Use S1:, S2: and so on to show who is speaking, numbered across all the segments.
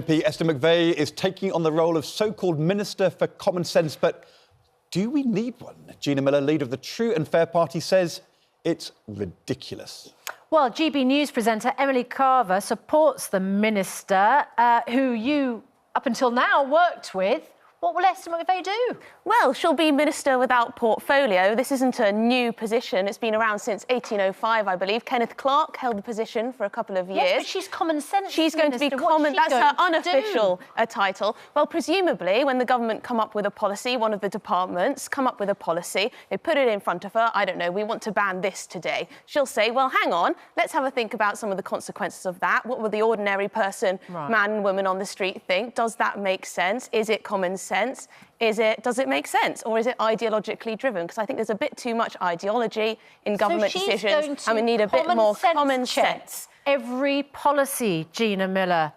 S1: MP Esther McVey is taking on the role of so-called Minister for Common Sense, but do we need one? Gina Miller, leader of the True and Fair Party, says it's ridiculous.
S2: Well, GB News presenter Emily Carver supports the minister, who you, up until now, worked with. What will Esther McVey do?
S3: Well, she'll be Minister without portfolio. This isn't a new position. It's been around since 1805, I believe. Kenneth Clarke held the position for a couple of years.
S2: Yes, but she's common sense.
S3: She's going to be common... That's her unofficial title. Well, presumably, when the government come up with a policy, one of the departments come up with a policy, they put it in front of her, I don't know, we want to ban this today. She'll say, well, hang on, let's have a think about some of the consequences of that. What will the ordinary person, man and woman on the street think? Does that make sense? Is it common sense? Does it make sense, or is it ideologically driven? Because I think there's a bit too much ideology in government decisions, and we need a bit more common sense.
S2: Every policy, Gina Miller.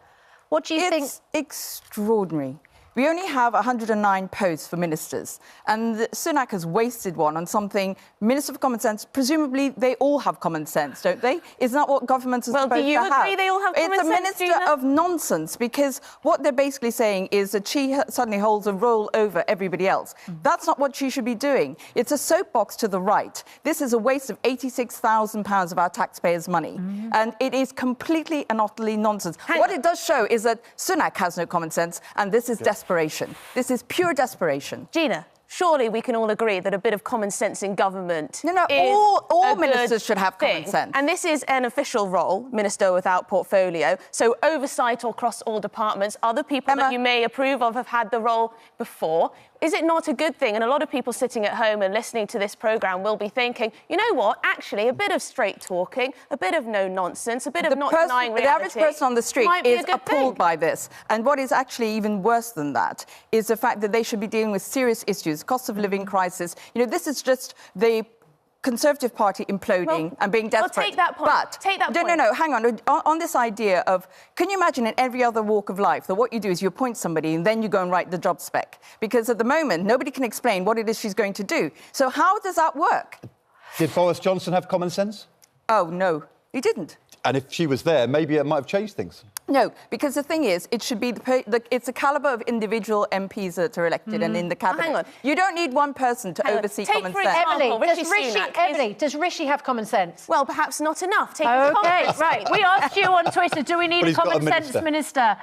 S2: What do you think?
S4: It's extraordinary. We only have 109 posts for ministers, and Sunak has wasted one on something. Minister for Common Sense, presumably they all have common sense, don't they? Isn't that what governments are supposed to have?
S3: Well, do you agree they all have common sense,
S4: It's a minister of nonsense, because what they're basically saying is that she suddenly holds a role over everybody else. That's not what she should be doing. It's a soapbox to the right. This is a waste of £86,000 of our taxpayers' money, and it is completely and utterly nonsense. What it does show is that Sunak has no common sense, and this is desperation. This is pure desperation.
S3: Gina, surely we can all agree that a bit of common sense in government
S4: all ministers should have common sense.
S3: And this is an official role, minister without portfolio. So oversight across all departments. Other people that you may approve of have had the role before. Is it not a good thing? And a lot of people sitting at home and listening to this programme will be thinking, you know what, actually, a bit of straight talking, a bit of no nonsense, a bit of not denying reality.
S4: The average person on the street is appalled by this. And what is actually even worse than that is the fact that they should be dealing with serious issues, cost of living crisis. You know, this is just the Conservative Party imploding and being desperate.
S3: Well, take that point.
S4: But
S3: take that point.
S4: No, hang on. On this idea of, can you imagine in every other walk of life that what you do is you appoint somebody and then you go and write the job spec? Because at the moment, nobody can explain what it is she's going to do. So how does that work?
S1: Did Boris Johnson have common sense?
S4: Oh, no, he didn't.
S1: And if she was there, maybe it might have changed things.
S4: No, because the thing is, it should be it's the calibre of individual MPs that are elected and in the cabinet.
S3: Hang on.
S4: You don't need one person to oversee common sense.
S2: Emily, does Rishi have common sense?
S3: Well, perhaps not enough.
S2: OK, right. We asked you on Twitter, do we need a common sense minister?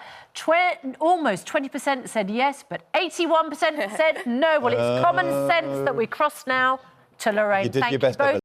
S2: Almost 20% said yes, but 81% said no. Well, it's common sense that we cross now to Lorraine.
S1: You did your best,
S2: both.